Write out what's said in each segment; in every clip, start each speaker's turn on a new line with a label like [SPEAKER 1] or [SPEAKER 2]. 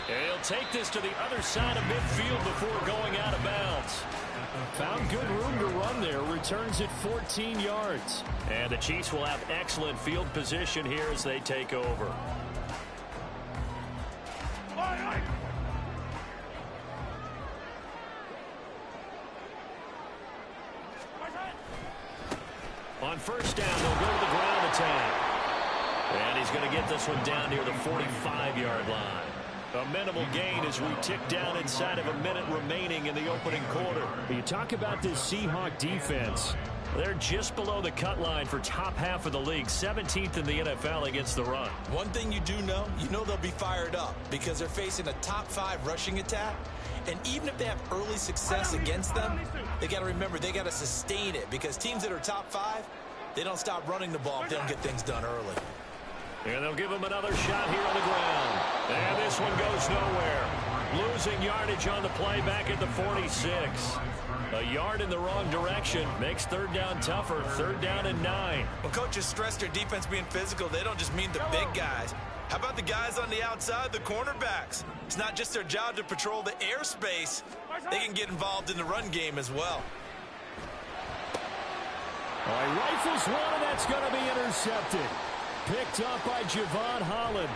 [SPEAKER 1] And he'll take this to the other side of midfield before going out of bounds. Found good room to run there. Returns it 14 yards. And the Chiefs will have excellent field position here as they take over. On first down, they'll go to the ground attack. And he's going to get this one down near the 45-yard line. A minimal gain as we tick down inside of a minute remaining in the opening quarter. You talk about this Seahawk defense. They're just below the cut line for top half of the league, 17th in the NFL against the run.
[SPEAKER 2] One thing you do know, they'll be fired up because they're facing a top 5 rushing attack. And even if they have early success against them, they got to remember they got to sustain it because teams that are top 5, they don't stop running the ball if they don't get things done early.
[SPEAKER 1] And they'll give him another shot here on the ground. And this one goes nowhere. Losing yardage on the play back at the 46. A yard in the wrong direction makes third down tougher. Third down and 9.
[SPEAKER 2] When coaches stress their defense being physical, they don't just mean the big guys. How about the guys on the outside, the cornerbacks? It's not just their job to patrol the airspace. They can get involved in the run game as well.
[SPEAKER 1] All right, rifles one, and that's going to be intercepted. Picked up by Javon Holland.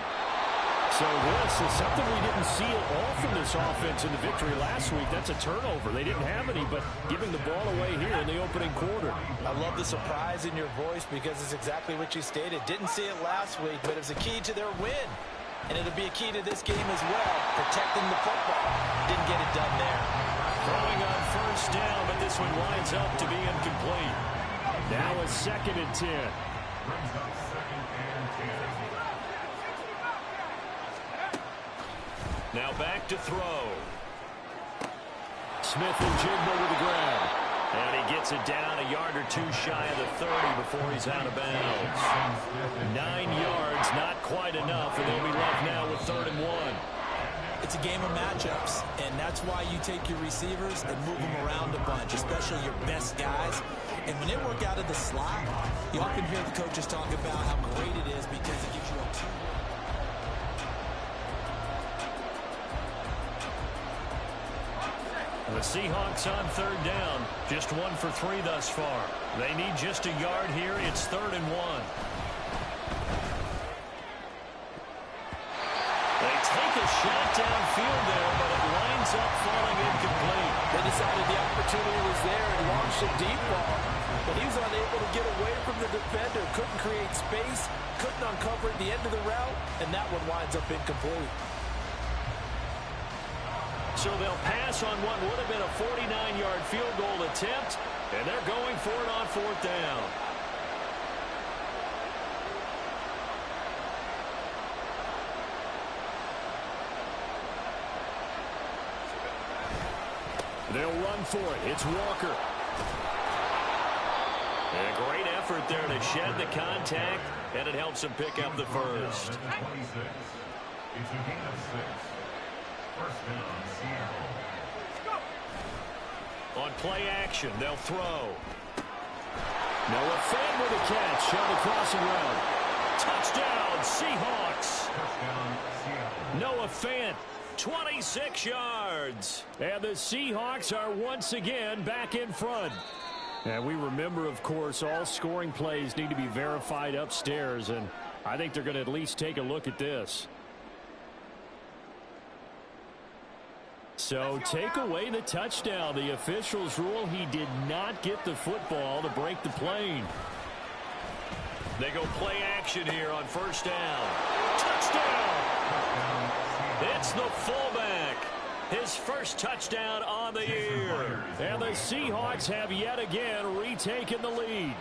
[SPEAKER 1] So this is something we didn't see at all from this offense in the victory last week. That's a turnover. They didn't have any, but giving the ball away here in the opening quarter.
[SPEAKER 3] I love the surprise in your voice because it's exactly what you stated. Didn't see it last week, but it was a key to their win. And it'll be a key to this game as well, protecting the football. Didn't get it done there.
[SPEAKER 1] Throwing on first down, but this one winds up to be incomplete. Now a 2nd and 10. Now back to throw. Smith and Jigba to the ground. And he gets it down a yard or two shy of the 30 before he's out of bounds. 9 yards, not quite enough, and they'll be left now with 3rd and 1.
[SPEAKER 2] It's a game of matchups, and that's why you take your receivers and move them around a bunch, especially your best guys. And when they work out of the slot, you often hear the coaches talk about how great it is because it gives you a two.
[SPEAKER 1] The Seahawks on 3rd down, just 1 for 3 thus far. They need just a yard here. It's 3rd and 1. They take a shot downfield there, but it winds up falling incomplete.
[SPEAKER 3] They decided the opportunity was there and launched a deep ball, but he was unable to get away from the defender, couldn't create space, couldn't uncover at the end of the route, and that one winds up incomplete.
[SPEAKER 1] So they'll pass on what would have been a 49-yard field goal attempt, and they're going for it on 4th down. They'll run for it. It's Walker. And a great effort there to shed the contact, and it helps him pick up the first.
[SPEAKER 4] It's a gain of 6. First down, Seattle.
[SPEAKER 1] On play action, they'll throw. Noah Fant with a catch on the crossing route. Touchdown, Seahawks.
[SPEAKER 4] Touchdown, Seattle.
[SPEAKER 1] Noah Fant, 26 yards. And the Seahawks are once again back in front. And we remember, of course, all scoring plays need to be verified upstairs, and I think they're going to at least take a look at this. So take away the touchdown. The officials rule he did not get the football to break the plane. They go play action here on first down. Touchdown! It's the fullback. His first touchdown on the year. And the Seahawks have yet again retaken the lead.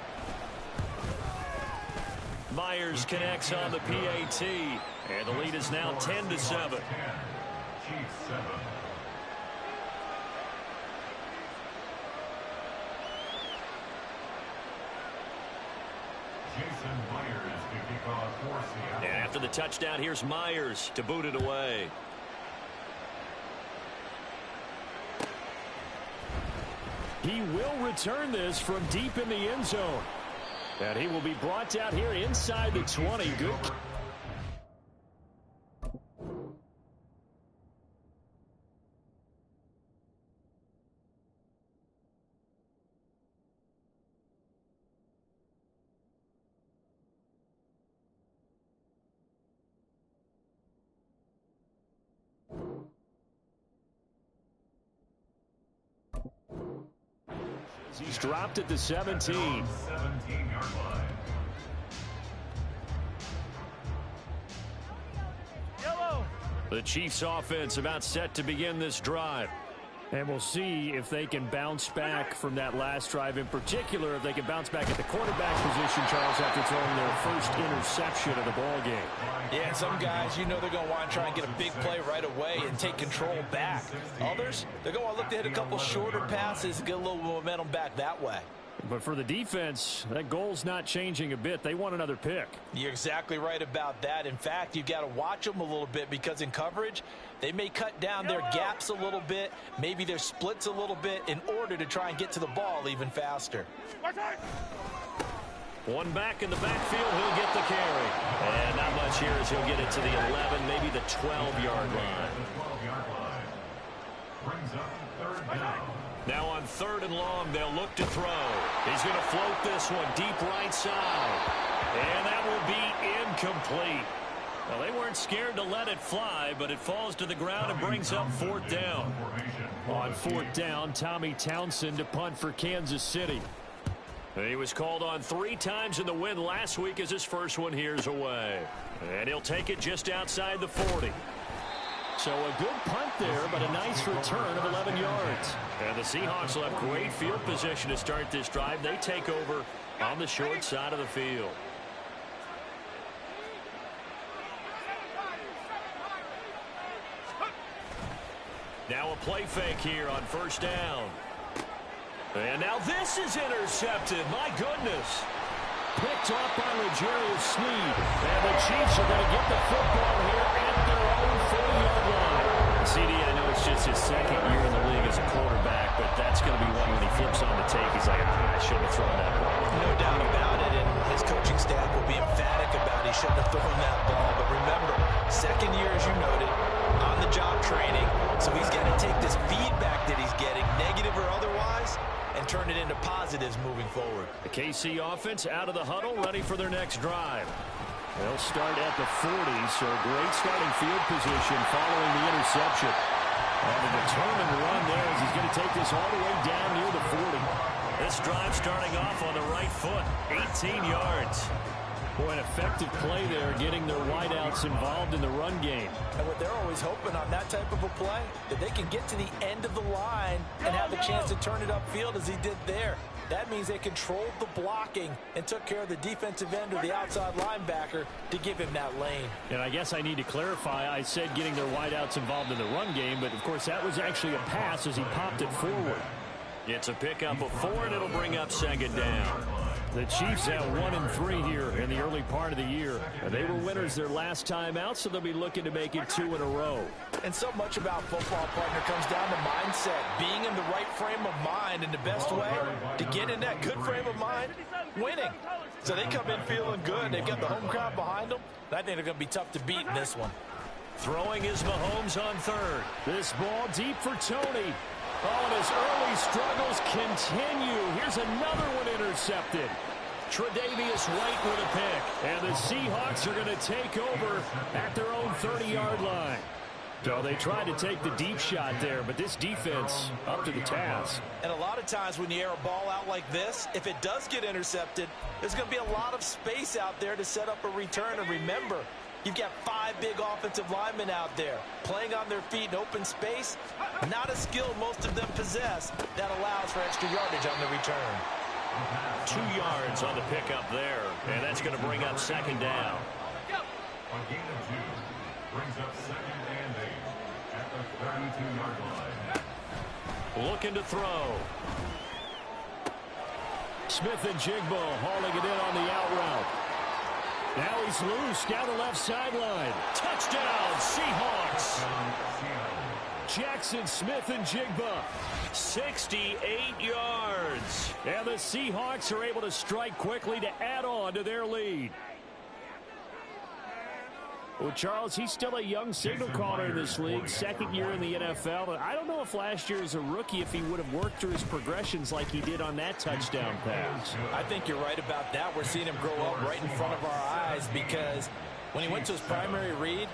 [SPEAKER 1] Myers connects on the PAT. And the lead is now 10-7.
[SPEAKER 4] Chiefs 7. Jason Myers to kick off for Seattle.
[SPEAKER 1] And after the touchdown, here's Myers to boot it away. He will return this from deep in the end zone. And he will be brought down here inside the 20. Good. He's dropped at the 17.
[SPEAKER 4] 17-yard line.
[SPEAKER 1] The Chiefs offense about set to begin this drive. And we'll see if they can bounce back from that last drive. In particular, if they can bounce back at the quarterback position, Charles, after throwing their first interception of the ball game.
[SPEAKER 3] Yeah, some guys, you know they're going to want to try and get a big play right away and take control back. Others, they're going to want to look to hit a couple shorter passes and get a little momentum back that way.
[SPEAKER 1] But for the defense, that goal's not changing a bit. They want another pick.
[SPEAKER 3] You're exactly right about that. In fact, you've got to watch them a little bit because in coverage, they may cut down their gaps a little bit, maybe their splits a little bit in order to try and get to the ball even faster.
[SPEAKER 1] One back in the backfield, he'll get the carry. And not much here as he'll get it to the 11, maybe the 12-yard line.
[SPEAKER 4] Brings up third down.
[SPEAKER 1] Now on 3rd and long, they'll look to throw. He's going to float this one deep right side. And that will be incomplete. Well, they weren't scared to let it fly, but it falls to the ground and brings up 4th down. On 4th down, Tommy Townsend to punt for Kansas City. He was called on 3 times in the win last week as his first one here's away. And he'll take it just outside the 40. So a good punt there, but a nice return of 11 yards. And the Seahawks will have great field position to start this drive. They take over on the short side of the field. Now a play fake here on 1st down. And now this is intercepted. My goodness. Picked off by L'Jarius Sneed. And the Chiefs are going to get the football here at their own 40-yard line. CD, I know it's just his 2nd year in the league as a quarterback, but that's going to be one when he flips on the tape. He's like, I shouldn't have thrown that ball.
[SPEAKER 3] No doubt about it, and his coaching staff will be emphatic about he shouldn't have thrown that ball. But remember, 2nd year, as you noted, on-the-job training, so he's got to take this feedback that he's getting, negative or otherwise, and turn it into positives moving forward.
[SPEAKER 1] The KC offense out of the huddle, ready for their next drive. They'll start at the 40, so a great starting field position following the interception. And a determined run there as he's going to take this all the way down near the 40. This drive starting off on the right foot, 18 yards. Boy, an effective play there, getting their wideouts involved in the run game.
[SPEAKER 3] And what they're always hoping on that type of a play, that they can get to the end of the line and have a chance to turn it upfield as he did there. That means they controlled the blocking and took care of the defensive end or the outside linebacker to give him that lane.
[SPEAKER 1] And I guess I need to clarify, I said getting their wideouts involved in the run game, but of course that was actually a pass as he popped it forward. It's a pickup of 4, and it'll bring up 2nd down. The Chiefs have 1-3 here in the early part of the year. They were winners their last time out, so they'll be looking to make it 2 in a row.
[SPEAKER 3] And so much about football, partner, comes down to mindset. Being in the right frame of mind, and the best way to get in that good frame of mind, winning. So they come in feeling good. They've got the home crowd behind them. I think they're going to be tough to beat in this one.
[SPEAKER 1] Throwing is Mahomes on 3rd. This ball deep for Tony. Oh, and his early struggles continue. Here's another one intercepted. Tre'Davious White with a pick. And the Seahawks are going to take over at their own 30-yard line. So they tried to take the deep shot there, but this defense up to the task.
[SPEAKER 3] And a lot of times when you air a ball out like this, if it does get intercepted, there's going to be a lot of space out there to set up a return. And remember, you've got 5 big offensive linemen out there playing on their feet in open space. Not a skill most of them possess that allows for extra yardage on the return.
[SPEAKER 1] 2 yards on the pickup there, and that's going to bring up 2nd down.
[SPEAKER 4] A gain of 2 brings up 2nd and 8 at the 32-yard line.
[SPEAKER 1] Looking to throw. Smith and Jigbo hauling it in on the out route. Now he's loose down the left sideline. Touchdown, Seahawks. Jackson Smith and Jigba. 68 yards. And the Seahawks are able to strike quickly to add on to their lead. Well, Charles, he's still a young signal caller in this league, 2nd year in the NFL. But I don't know if last year as a rookie, if he would have worked through his progressions like he did on that touchdown pass.
[SPEAKER 3] I think you're right about that. We're seeing him grow up right in front of our eyes because when he went to his primary read,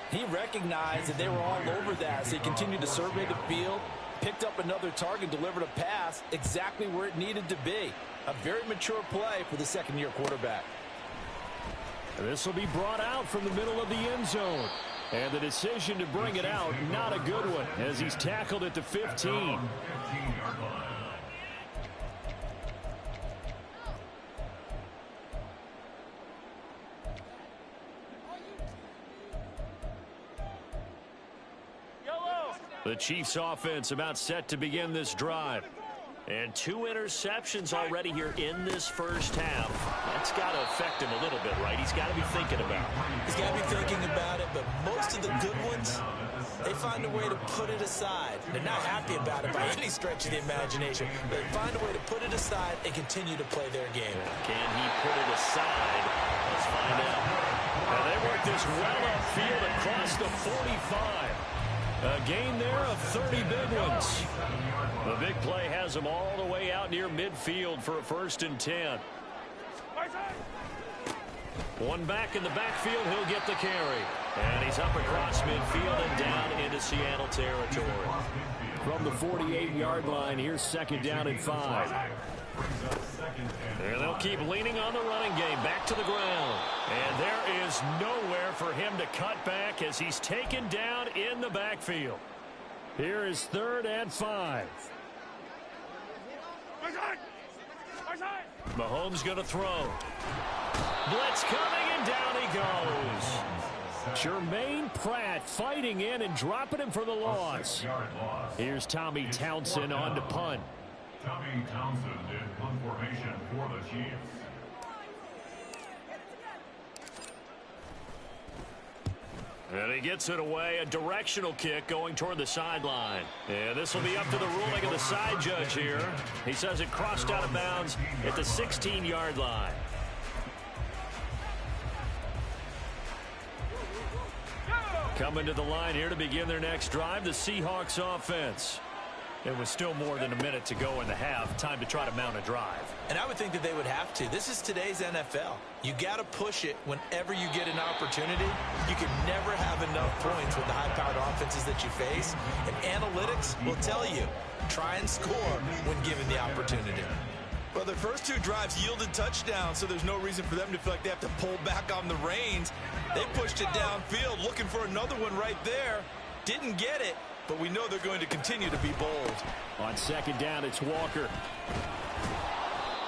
[SPEAKER 3] he recognized that they were all over that. So he continued to survey the field, picked up another target, delivered a pass exactly where it needed to be. A very mature play for the second-year quarterback.
[SPEAKER 1] This will be brought out from the middle of the end zone. And the decision to bring it out, not a good one, as he's tackled at the 15.
[SPEAKER 4] 15-yard line.
[SPEAKER 1] The Chiefs offense about set to begin this drive. And 2 interceptions already here in this first half. That's got to affect him a little bit, right? He's got to be thinking about it.
[SPEAKER 2] He's got to be thinking about it, but most of the good ones, they find a way to put it aside. They're not happy about it by any stretch of the imagination. They find a way to put it aside and continue to play their game.
[SPEAKER 1] Can he put it aside? Let's find out. Now they work this well upfield across the 45. A gain there of 30 big ones. The big play has him all the way out near midfield for a 1st and 10. One back in the backfield, he'll get the carry. And he's up across midfield and down into Seattle territory. From the 48-yard line, here's 2nd down and 5. And they'll keep leaning on the running game back to the ground. And there is nowhere for him to cut back as he's taken down in the backfield. Here is 3rd and 5. Mahomes going to throw. Blitz coming, and down he goes. Jermaine Pratt fighting in and dropping him for the loss. Here's Tommy Townsend on to punt.
[SPEAKER 4] Tommy Townsend in punt formation for the Chiefs.
[SPEAKER 1] And he gets it away, a directional kick going toward the sideline. And this will be up to the ruling of the side judge here. He says it crossed out of bounds at the 16-yard line. Coming to the line here to begin their next drive, the Seahawks offense. It was still more than a minute to go in the half. Time to try to mount a drive.
[SPEAKER 2] And I would think that they would have to. This is today's NFL. You got to push it whenever you get an opportunity. You can never have enough points with the high-powered offenses that you face. And analytics will tell you, try and score when given the opportunity. Well, their first 2 drives yielded touchdowns, so there's no reason for them to feel like they have to pull back on the reins. They pushed it downfield, looking for another one right there. Didn't get it. But we know they're going to continue to be bold.
[SPEAKER 1] On 2nd down, it's Walker.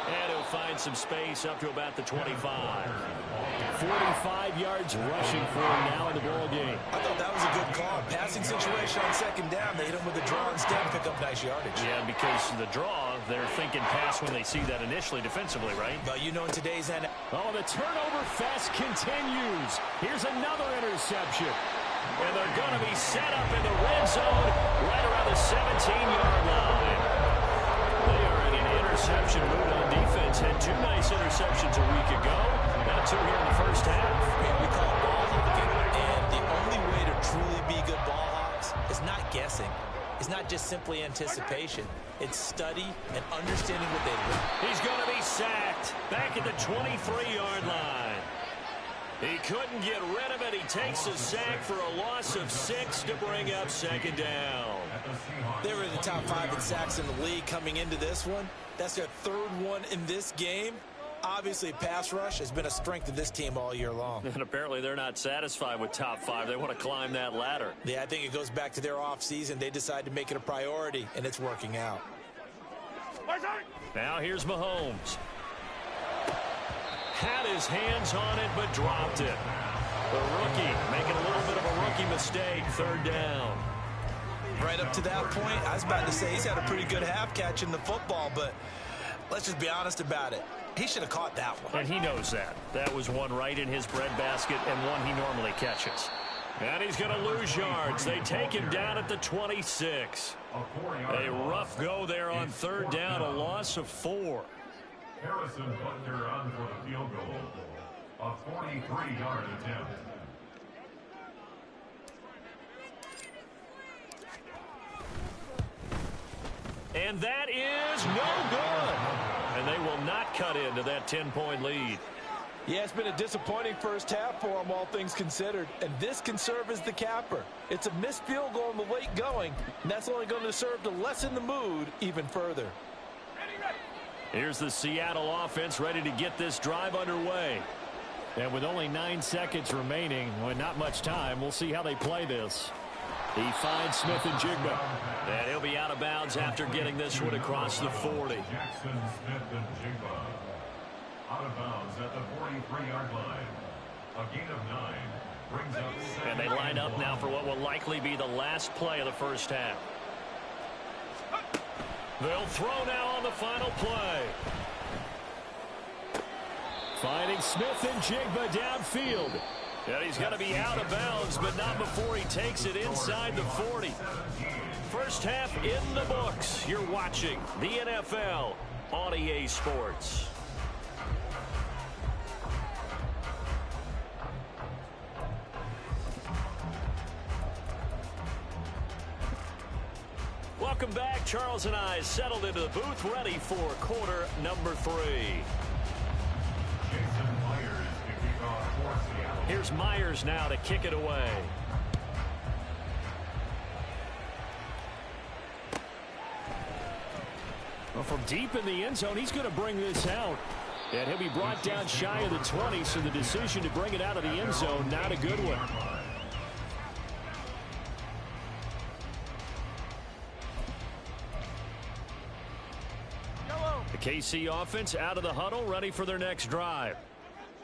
[SPEAKER 1] And he'll find some space up to about the 25. 45 yards rushing for him now in the ball game.
[SPEAKER 2] I thought that was a good call. Passing situation on 2nd down. They hit him with a draw instead, pick up nice yardage.
[SPEAKER 1] Yeah, because the draw, they're thinking pass when they see that initially defensively, right?
[SPEAKER 2] But you know in today's NFL.
[SPEAKER 1] Oh, the turnover fest continues. Here's another interception. And they're going to be set up in the red zone right around the 17-yard line. They are in an interception mood on defense. Had 2 nice interceptions a week ago. Now 2 here in the first half.
[SPEAKER 2] We call it ball hawking. And the only way to truly be good ball hawks is not guessing. It's not just simply anticipation. It's study and understanding what they do.
[SPEAKER 1] He's going to be sacked back at the 23-yard line. He couldn't get rid of it. He takes a sack for a loss of 6 to bring up 2nd down.
[SPEAKER 2] They were in the top 5 in sacks in the league coming into this one. That's their 3rd one in this game. Obviously, pass rush has been a strength of this team all year long.
[SPEAKER 1] And apparently they're not satisfied with top 5. They want to climb that ladder.
[SPEAKER 2] Yeah, I think it goes back to their offseason. They decided to make it a priority, and it's working out.
[SPEAKER 1] Now here's Mahomes. Had his hands on it, but dropped it. The rookie making a little bit of a rookie mistake. 3rd down.
[SPEAKER 2] Right up to that point, I was about to say he's had a pretty good half catching the football, but let's just be honest about it. He should have caught that one.
[SPEAKER 1] And he knows that. That was one right in his breadbasket and one he normally catches. And he's going to lose yards. They take him down at the 26. A rough go there on 3rd down, a loss of 4.
[SPEAKER 4] Harrison Butker on for the field goal. A 43-yard attempt.
[SPEAKER 1] And that is no good. And they will not cut into that 10-point lead.
[SPEAKER 3] Yeah, it's been a disappointing first half for them, all things considered. And this can serve as the capper. It's a missed field goal in the late going, and that's only going to serve to lessen the mood even further.
[SPEAKER 1] Here's the Seattle offense ready to get this drive underway. And with only 9 seconds remaining, well, not much time, we'll see how they play this. He finds Smith and Jigba. And he'll be out of bounds after getting this one across the 40.
[SPEAKER 4] Jackson, Smith, and Jigba out of bounds at the 43-yard line. A gain of 9 brings up second.
[SPEAKER 1] And they line up now for what will likely be the last play of the first half. They'll throw now on the final play. Finding Smith and Jigba downfield. And he's going to be out of bounds, but not before he takes it inside the 40. First half in the books. You're watching the NFL on EA Sports. Welcome back. Charles and I settled into the booth, ready for quarter number 3. Here's Myers now to kick it away. Well, from deep in the end zone, he's going to bring this out. And he'll be brought down shy of the 20, so the decision to bring it out of the end zone, not a good one. The KC offense out of the huddle, ready for their next drive.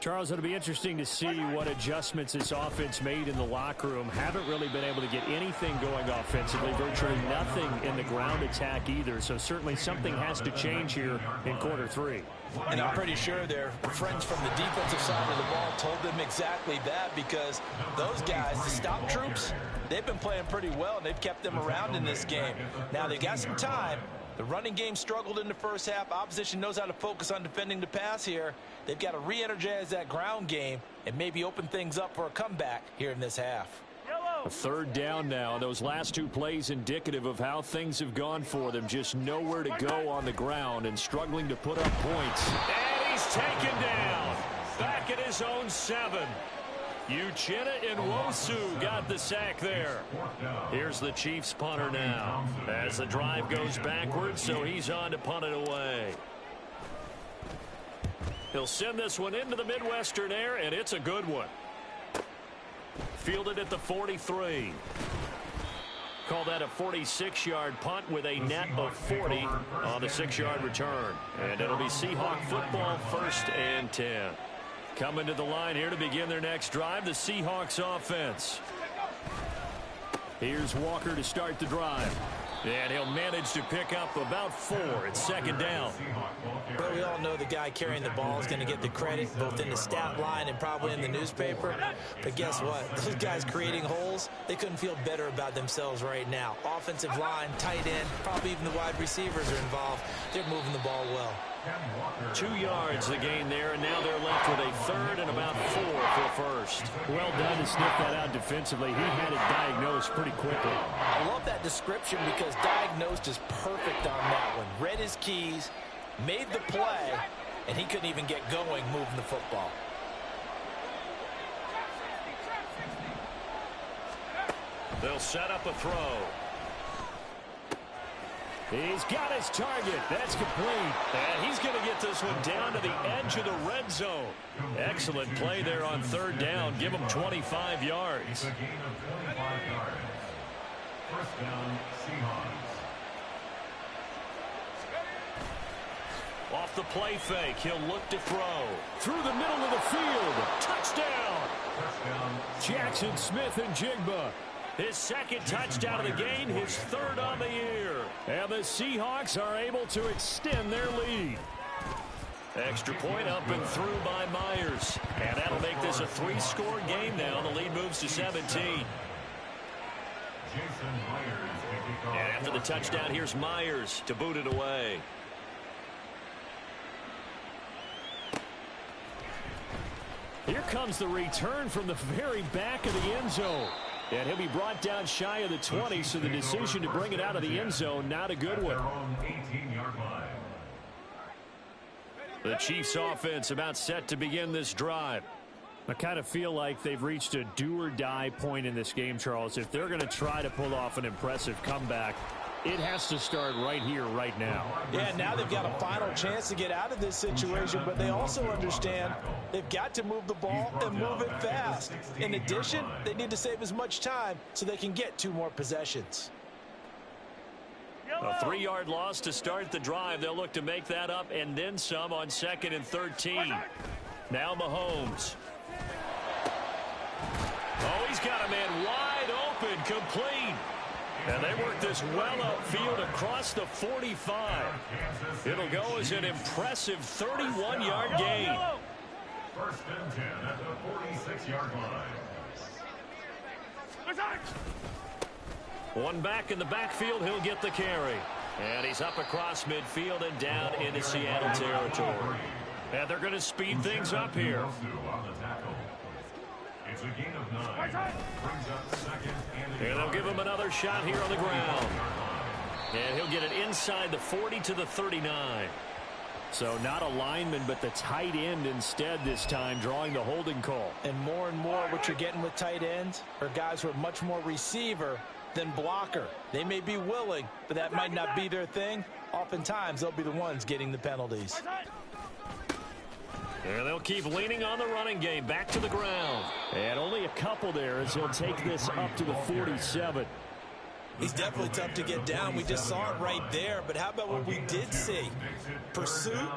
[SPEAKER 1] Charles, it'll be interesting to see what adjustments this offense made in the locker room. Haven't really been able to get anything going offensively, virtually nothing in the ground attack either. So certainly something has to change here in quarter 3.
[SPEAKER 3] And I'm pretty sure their friends from the defensive side of the ball told them exactly that, because those guys, the stop troops, they've been playing pretty well, and they've kept them around in this game. Now they got some time. The running game struggled in the first half. Opposition knows how to focus on defending the pass here. They've got to re-energize that ground game and maybe open things up for a comeback here in this half.
[SPEAKER 1] A third down now, and those last 2 plays indicative of how things have gone for them. Just nowhere to go on the ground and struggling to put up points. And he's taken down. Back at his own 7. Uchenna and Wh0aTV got the sack there. Here's the Chiefs punter now as the drive goes backwards, so he's on to punt it away. He'll send this one into the Midwestern air, and it's a good one. Fielded at the 43. Call that a 46-yard punt with a net of 40 on the 6-yard return. And it'll be Seahawk football, 1st and 10. Coming to the line here to begin their next drive, the Seahawks offense. Here's Walker to start the drive. And he'll manage to pick up about 4. It's 2nd down.
[SPEAKER 3] But we all know the guy carrying the ball is going to get the credit both in the stat line and probably in the newspaper. But guess what? Those guys creating holes, they couldn't feel better about themselves right now. Offensive line, tight end, probably even the wide receivers are involved. They're moving the ball well.
[SPEAKER 1] 2 yards the gain there, and now they're left with a 3rd and about 4 for 1st. Well done to sniff that out defensively. He had it diagnosed pretty quickly.
[SPEAKER 3] I love that description because diagnosed is perfect on that one. Read his keys, made the play, and he couldn't even get going moving the football.
[SPEAKER 1] They'll set up a throw. He's got his target. That's complete. And he's going to get this one down to the edge of the red zone. Excellent play there on 3rd down. Give him 25 yards.
[SPEAKER 4] It's a gain of 25 yards. 1st down, Seahawks.
[SPEAKER 1] Off the play fake, he'll look to throw. Through the middle of the field. Touchdown. Jackson Smith and Jigba. His 2nd touchdown of the game, his 3rd on the year. And the Seahawks are able to extend their lead. Extra point up and through by Myers. And that'll make this a 3-score game now. The lead moves to 17. And after the touchdown, here's Myers to boot it away. Here comes the return from the very back of the end zone. And he'll be brought down shy of the 20, so the decision to bring it out of the end zone, not a good one. The Chiefs offense about set to begin this drive.
[SPEAKER 5] I kind of feel like they've reached a do-or-die point in this game, Charles. If they're going to try to pull off an impressive comeback, it has to start right here, right now.
[SPEAKER 3] Yeah, now they've got a final chance to get out of this situation, but they also understand they've got to move the ball and move it fast. In addition, they need to save as much time so they can get 2 more possessions.
[SPEAKER 1] A 3-yard loss to start the drive. They'll look to make that up and then some on 2nd and 13. Now Mahomes. Oh, he's got a man wide open, complete. And they work this well upfield across the 45. It'll go as an impressive 31-yard gain.
[SPEAKER 4] 1st and 10 at the 46-yard line.
[SPEAKER 1] One back in the backfield, he'll get the carry. And he's up across midfield and down into Seattle territory. And they're going to speed things up here.
[SPEAKER 4] It's a gain of 9. Brings up 2nd and
[SPEAKER 1] And they'll give him another shot here on the ground. And he'll get it inside the 40 to the 39.
[SPEAKER 5] So not a lineman, but the tight end instead this time, drawing the holding call.
[SPEAKER 3] And more what you're getting with tight ends are guys who are much more receiver than blocker. They may be willing, but that might not be their thing. Oftentimes, they'll be the ones getting the penalties.
[SPEAKER 1] And they'll keep leaning on the running game. Back to the ground.
[SPEAKER 5] And only a couple there as he'll take this up to the 47.
[SPEAKER 2] He's definitely tough to get down. We just saw it right there. But how about what we did see? Pursuit,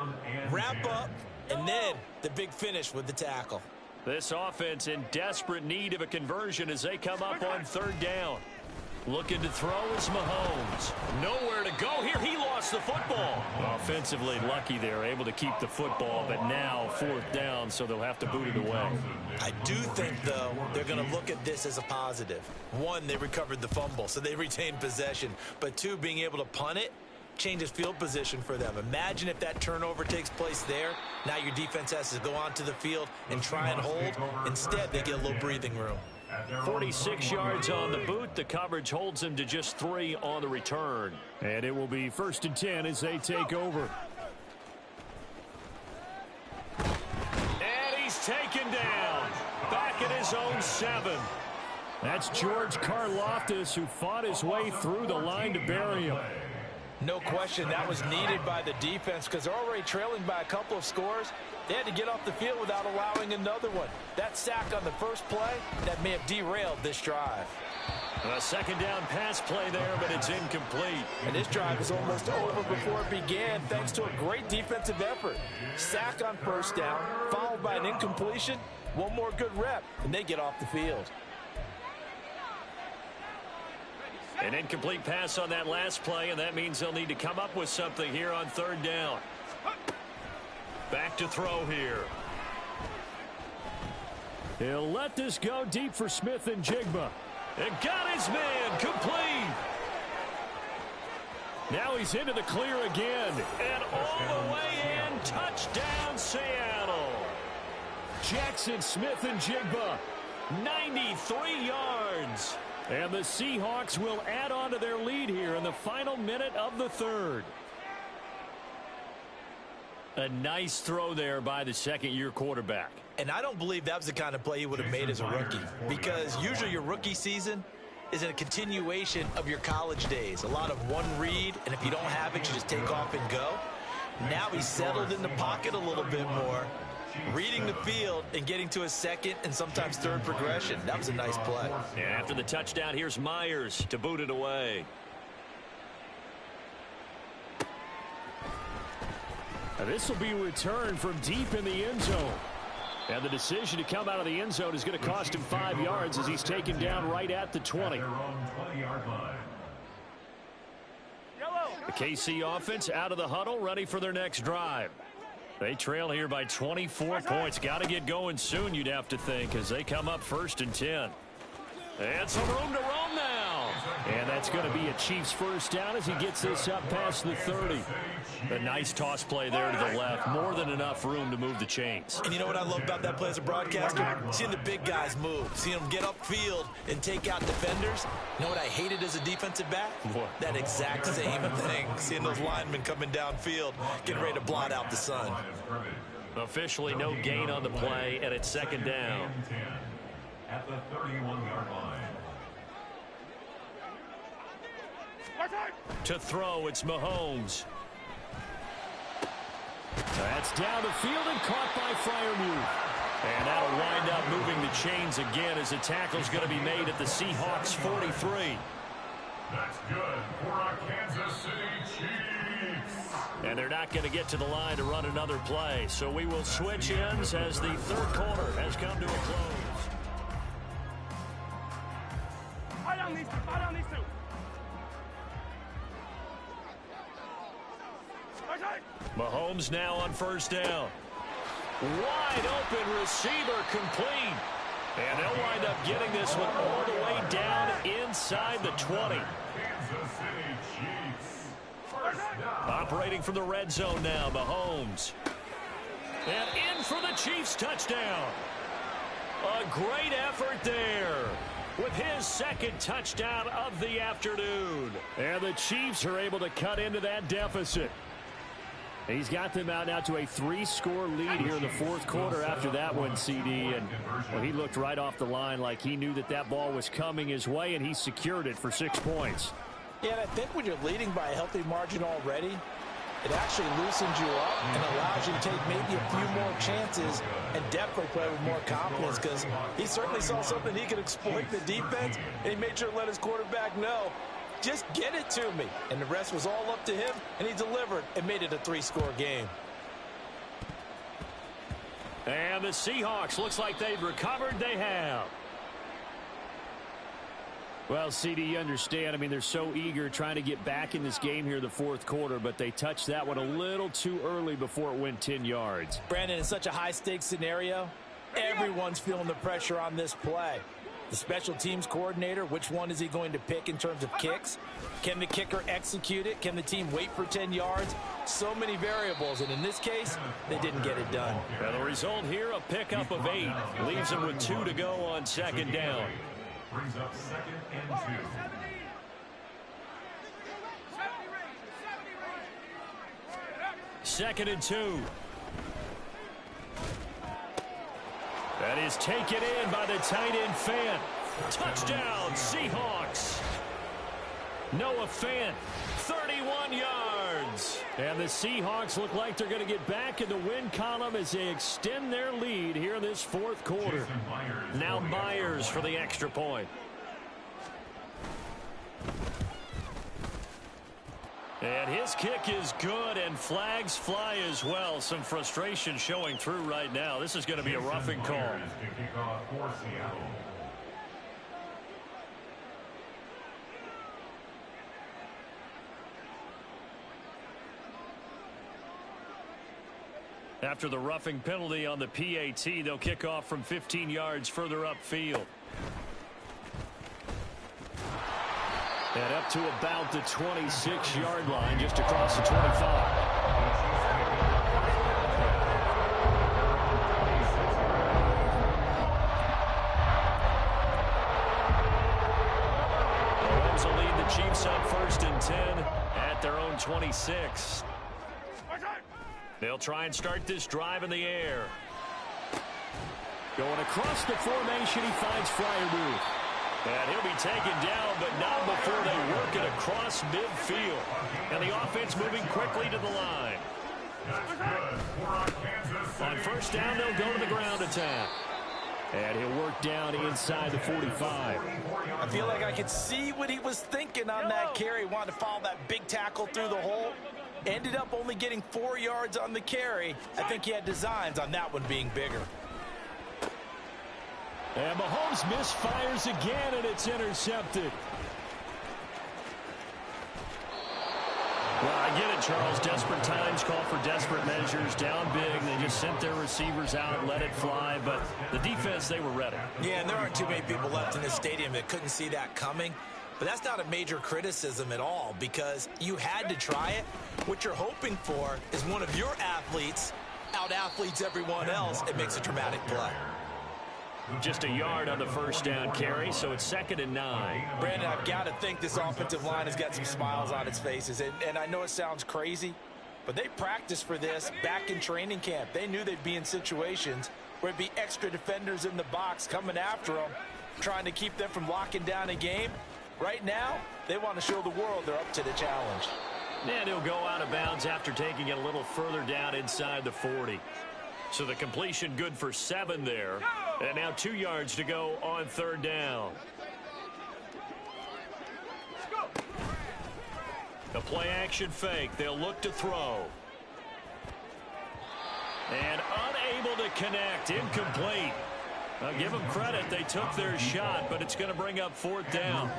[SPEAKER 2] wrap up, and then the big finish with the tackle.
[SPEAKER 1] This offense in desperate need of a conversion as they come up on 3rd down. Looking to throw is Mahomes. Nowhere to go here. He lost the football. Offensively lucky they're able to keep the football, but now 4th down, so they'll have to boot it away.
[SPEAKER 2] I do think, though, they're going to look at this as a positive. 1, they recovered the fumble, so they retained possession. But 2, being able to punt it changes field position for them. Imagine if that turnover takes place there. Now your defense has to go onto the field and try and hold. Instead, they get a little breathing room.
[SPEAKER 1] 46 yards on the boot. The coverage holds him to just 3 on the return.
[SPEAKER 5] And it will be 1st and 10 as they take over.
[SPEAKER 1] And he's taken down. Back at his own 7.
[SPEAKER 5] That's George Karlaftis, who fought his way through the line to bury him.
[SPEAKER 3] No question that was needed by the defense because they're already trailing by a couple of scores. They had to get off the field without allowing another one. That sack on the first play, that may have derailed this drive.
[SPEAKER 1] A 2nd down pass play there, but it's incomplete.
[SPEAKER 3] And this drive is almost over before it began thanks to a great defensive effort. Sack on 1st down, followed by an incompletion. One more good rep, and they get off the field.
[SPEAKER 1] An incomplete pass on that last play, and that means they'll need to come up with something here on 3rd down. Back to throw here.
[SPEAKER 5] He'll let this go deep for Smith and Jigba.
[SPEAKER 1] And got his man complete.
[SPEAKER 5] Now he's into the clear again.
[SPEAKER 1] And all the way in, touchdown Seattle.
[SPEAKER 5] Jackson Smith and Jigba.
[SPEAKER 1] 93 yards.
[SPEAKER 5] And the Seahawks will add on to their lead here in the final minute of the 3rd.
[SPEAKER 1] A nice throw there by the 2nd-year quarterback.
[SPEAKER 2] And I don't believe that was the kind of play he would have made as a rookie, because usually your rookie season is a continuation of your college days. A lot of one read, and if you don't have it, you just take off and go. Now he's settled in the pocket a little bit more, reading the field and getting to a 2nd and sometimes 3rd progression. That was a nice play.
[SPEAKER 1] And after the touchdown, here's Myers to boot it away.
[SPEAKER 5] Now this will be returned from deep in the end zone. And the decision to come out of the end zone is going to cost him 5 yards as he's taken down right at the 20. The KC offense out of the huddle, ready for their next drive. They trail here by 24 points. Got to get going soon, you'd have to think, as they come up 1st and 10.
[SPEAKER 1] And some room to roam now.
[SPEAKER 5] And that's going to be a Chiefs first down as he gets this up past the 30. A nice toss play there to the left. More than enough room to move the chains.
[SPEAKER 2] And you know what I love about that play as a broadcaster? Seeing the big guys move. Seeing them get upfield and take out defenders. You know what I hated as a defensive back?
[SPEAKER 5] What?
[SPEAKER 2] That exact same thing. Seeing those linemen coming downfield, getting ready to blot out the sun.
[SPEAKER 1] Officially no gain on the play, and it's second down.
[SPEAKER 4] At the 31-yard line.
[SPEAKER 1] To throw, it's Mahomes.
[SPEAKER 5] That's down the field and caught by Freiermuth.
[SPEAKER 1] And that'll wind up moving the chains again as the tackle's going to be made at the Seahawks 43.
[SPEAKER 4] That's good for our Kansas City Chiefs.
[SPEAKER 1] And they're not going to get to the line to run another play. So we will switch ends as the third quarter has come to a close. Mahomes now on first down. Wide open receiver complete. And they'll wind up getting this one all the way down inside the 20.
[SPEAKER 4] Kansas City Chiefs. First down.
[SPEAKER 1] Operating from the red zone now, Mahomes. And in for the Chiefs touchdown. A great effort there with his second touchdown of the afternoon.
[SPEAKER 5] And the Chiefs are able to cut into that deficit. He's got them out now to a 3-score lead here in the fourth quarter after that one, CD. And well, he looked right off the line like he knew that that ball was coming his way, and he secured it for 6 points.
[SPEAKER 3] Yeah, and I think when you're leading by a healthy margin already, it actually loosens you up and allows you to take maybe a few more chances and definitely play with more confidence, because he certainly saw something he could exploit the defense, and he made sure to let his quarterback know, just get it to me. And the rest was all up to him, and he delivered and made it a 3-score game.
[SPEAKER 1] And the Seahawks, looks like they've recovered. They have.
[SPEAKER 5] Well, CD, you understand. I mean, they're so eager trying to get back in this game here in the fourth quarter, but they touched that one a little too early before it went 10 yards.
[SPEAKER 3] Brandon, in such a high-stakes scenario, everyone's feeling the pressure on this play. The special teams coordinator, which one is he going to pick in terms of kicks? Can the kicker execute it? Can the team wait for 10 yards? So many variables, and in this case, they didn't get it done.
[SPEAKER 1] And the result here, a pickup of 8. Leaves them with 2 to go on second down.
[SPEAKER 4] Brings up 2nd and 2.
[SPEAKER 1] Second and 2. That is taken in by the tight end Fant. Touchdown, Seahawks. Noah Fant, 31 yards.
[SPEAKER 5] And the Seahawks look like they're going to get back in the win column as they extend their lead here in this fourth quarter.
[SPEAKER 1] Now Myers for the extra point. And his kick is good, and flags fly as well. Some frustration showing through right now. This is going to be a roughing call. After the roughing penalty on the PAT, they'll kick off from 15 yards further upfield.
[SPEAKER 5] And up to about the 26-yard line, just across the 25.
[SPEAKER 1] Mahomes will lead the Chiefs on 1st and 10 at their own 26. They'll try and start this drive in the air.
[SPEAKER 5] Going across the formation, he finds Freiermuth.
[SPEAKER 1] And he'll be taken down, but not before they work it across midfield. And the offense moving quickly to the line. On 1st down, they'll go to the ground attack.
[SPEAKER 5] And he'll work down inside the 45.
[SPEAKER 3] I feel like I could see what he was thinking on that carry. Wanted to follow that big tackle through the hole. Ended up only getting 4 yards on the carry. I think he had designs on that one being bigger.
[SPEAKER 5] And Mahomes misfires again, and it's intercepted.
[SPEAKER 1] Well, I get it, Charles. Desperate times call for desperate measures. Down big, they just sent their receivers out and let it fly. But the defense, they were ready.
[SPEAKER 2] Yeah, and there aren't too many people left in this stadium that couldn't see that coming. But that's not a major criticism at all because you had to try it. What you're hoping for is one of your athletes out-athletes everyone else and makes a dramatic play.
[SPEAKER 5] Just a yard on the first down carry, so it's 2nd and 9.
[SPEAKER 3] Brandon, I've got to think this offensive line has got some smiles on its faces. And I know it sounds crazy, but they practiced for this back in training camp. They knew they'd be in situations where it'd be extra defenders in the box coming after them, trying to keep them from locking down a game. Right now, they want to show the world they're up to the challenge.
[SPEAKER 5] And he'll go out of bounds after taking it a little further down inside the 40. So the completion good for 7 there. And now 2 yards to go on 3rd down. The play action fake. They'll look to throw. And unable to connect. Incomplete. I'll give them credit. They took their shot, but it's going to bring up 4th down.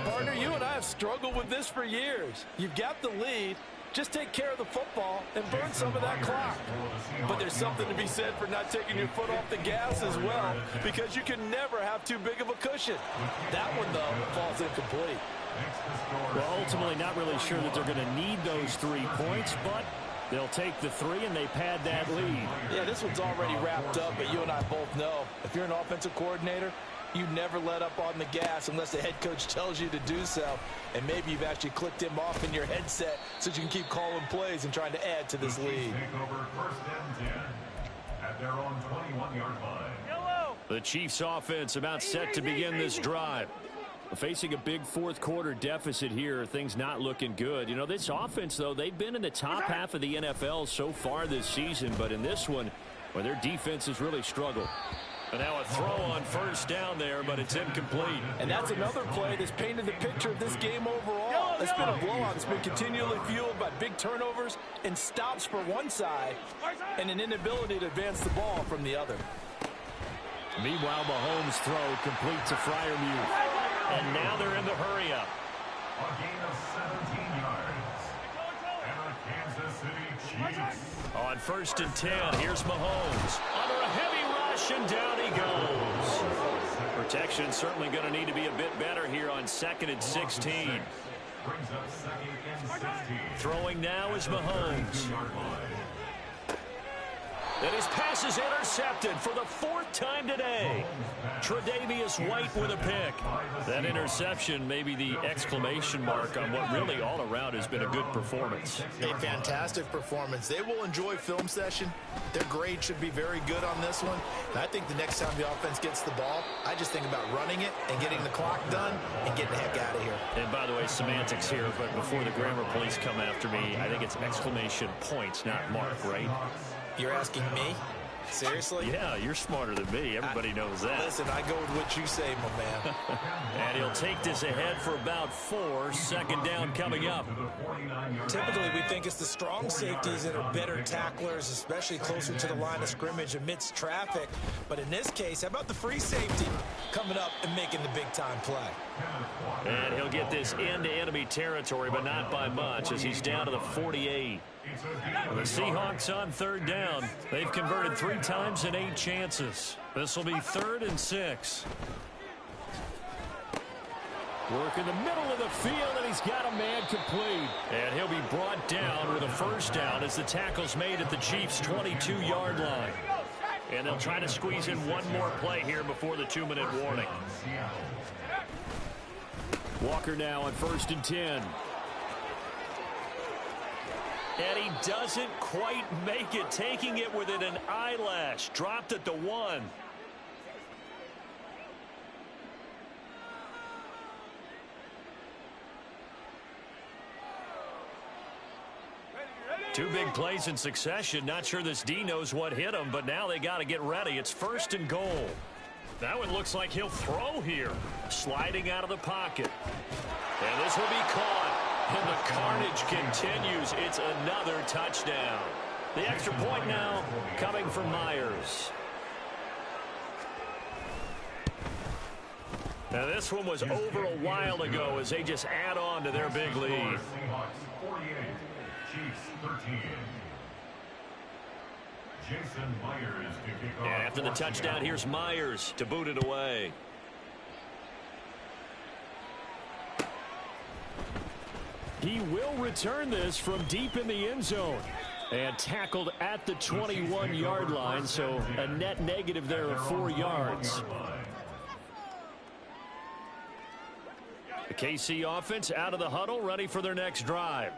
[SPEAKER 3] Partner, you and I have struggled with this for years. You've got the lead. Just take care of the football and burn some of that clock. But there's something to be said for not taking your foot off the gas as well, because you can never have too big of a cushion. That one, though, falls incomplete.
[SPEAKER 5] Well, ultimately not really sure that they're going to need those 3 points, but they'll take the 3 and they pad that lead.
[SPEAKER 3] Yeah, this one's already wrapped up, but you and I both know if you're an offensive coordinator, you never let up on the gas unless the head coach tells you to do so. And maybe you've actually clicked him off in your headset so you can keep calling plays and trying to add to this lead.
[SPEAKER 4] Take over 1st and 10 at their own 21-yard line.
[SPEAKER 5] The Chiefs offense about set to begin this drive. Facing a big 4th quarter deficit here, things not looking good. You know, this offense, though, they've been in the top half of the NFL so far this season, but in this one, well, their defense has really struggled. And now a throw on 1st down there, but it's incomplete.
[SPEAKER 3] And that's another play that's painted the picture of this game overall. It's been a blowout. It's been continually fueled by big turnovers and stops for one side and an inability to advance the ball from the other.
[SPEAKER 5] Meanwhile, Mahomes' throw complete to Freiermuth. And now they're in the hurry-up.
[SPEAKER 4] A gain of 17 yards. And the Kansas City Chiefs.
[SPEAKER 5] On 1st and 10, here's Mahomes. Under a heavy rush, and down he goes. Protection certainly going to need to be a bit better here on 2nd and 16.
[SPEAKER 4] Brings up 2nd and 16.
[SPEAKER 5] Throwing now is Mahomes. And his pass is intercepted for the 4th time today. Tre'Davious White with a pick. That interception may be the exclamation mark on what really all around has been a good performance.
[SPEAKER 2] A fantastic performance. They will enjoy film session. Their grade should be very good on this one. And I think the next time the offense gets the ball, I just think about running it and getting the clock done and getting the heck out of here.
[SPEAKER 5] And by the way, semantics here, but before the grammar police come after me, I think it's exclamation points, not mark, right?
[SPEAKER 2] You're asking me? Seriously?
[SPEAKER 5] Yeah, you're smarter than me. Everybody knows that.
[SPEAKER 2] Listen, I go with what you say, my man.
[SPEAKER 5] And he'll take this ahead for about 4. 2nd down coming up.
[SPEAKER 2] Typically, we think it's the strong safeties that are better tacklers, especially closer to the line of scrimmage amidst traffic. But in this case, how about the free safety coming up and making the big-time play?
[SPEAKER 5] And he'll get this into enemy territory, but not by much, as he's down to the 48. The Seahawks on 3rd down. They've converted 3 times in 8 chances. This will be 3rd and 6. Work in the middle of the field, and he's got a man complete. And he'll be brought down with a 1st down as the tackle's made at the Chiefs' 22-yard line. And they'll try to squeeze in one more play here before the 2-minute warning. Walker now on 1st and 10. And he doesn't quite make it, taking it within an eyelash. Dropped at the 1. Two big plays in succession. Not sure this D knows what hit him, but now they got to get ready. It's 1st and goal. That one looks like he'll throw here. Sliding out of the pocket. And this will be caught. And the carnage continues. It's another touchdown. The extra point now coming from Myers. Now this one was over a while ago as they just add on to their big lead.
[SPEAKER 4] Seahawks 48, Chiefs 13. Jason Myers to kick off.
[SPEAKER 5] And after the touchdown, here's Myers to boot it away. He will return this from deep in the end zone. And tackled at the 21-yard line, so a net negative there of 4 yards. The KC offense out of the huddle, ready for their next drive.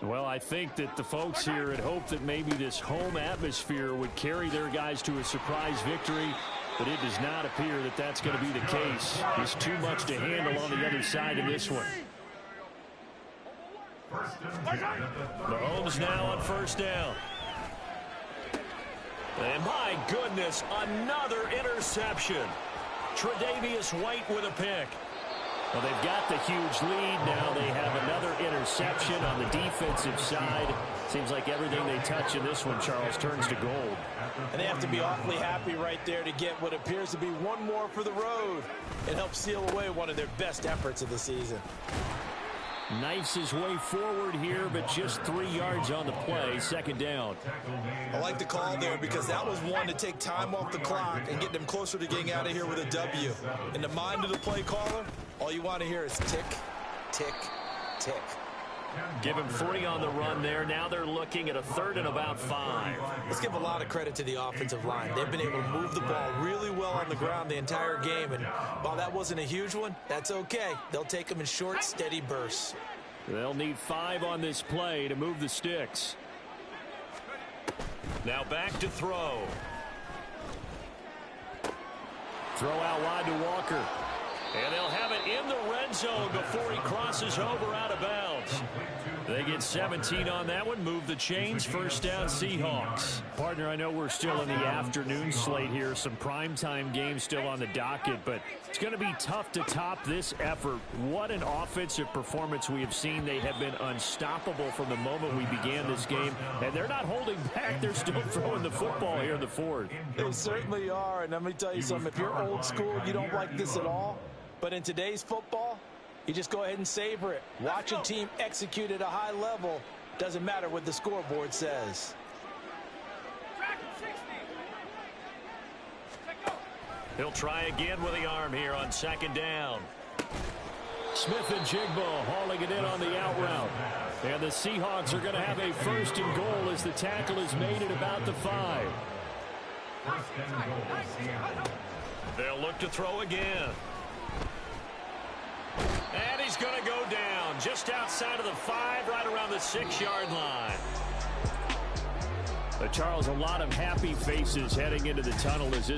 [SPEAKER 5] Well, I think that the folks here had hoped that maybe this home atmosphere would carry their guys to a surprise victory, but it does not appear that that's going to be the case. There's too much to handle on the other side of this one. Mahomes now on first down. And my goodness, another interception. Tre'Davious White with a pick. Well, they've got the huge lead. Now they have another interception on the defensive side. Seems like everything they touch in this one, Charles, turns to gold.
[SPEAKER 3] And they have to be awfully happy right there to get what appears to be one more for the road. It helps seal away one of their best efforts of the season.
[SPEAKER 5] Knifes his way forward here, but just 3 yards on the play. Second down.
[SPEAKER 2] I like the call there because that was one to take time off the clock and get them closer to getting out of here with a W. In the mind of the play caller, all you want to hear is tick, tick, tick.
[SPEAKER 5] Give him 3 on the run there. Now they're looking at a 3rd and about 5.
[SPEAKER 2] Let's give a lot of credit to the offensive line. They've been able to move the ball really well on the ground the entire game. And while that wasn't a huge one, that's okay. They'll take them in short, steady bursts.
[SPEAKER 5] They'll need 5 on this play to move the sticks. Now back to throw. Throw out wide to Walker. And they'll have it in the red zone before he crosses over out of bounds. They get 17 on that one. Move the chains. First down, Seahawks. Partner, I know we're still in the afternoon slate here. Some primetime games still on the docket, but it's going to be tough to top this effort. What an offensive performance we have seen. They have been unstoppable from the moment we began this game, and they're not holding back. They're still throwing the football here in the fourth.
[SPEAKER 3] They certainly are, and let me tell you something. If you're old school, you don't like this at all. But in today's football, you just go ahead and savor it. Watch a team execute at a high level. Doesn't matter what the scoreboard says.
[SPEAKER 5] He'll try again with the arm here on second down. Smith and Jigbo hauling it in on the out route. And the Seahawks are going to have a 1st and goal as the tackle is made at about the 5. They'll look to throw again. And he's going to go down just outside of the 5, right around the 6-yard line. Charles, a lot of happy faces heading into the tunnel as this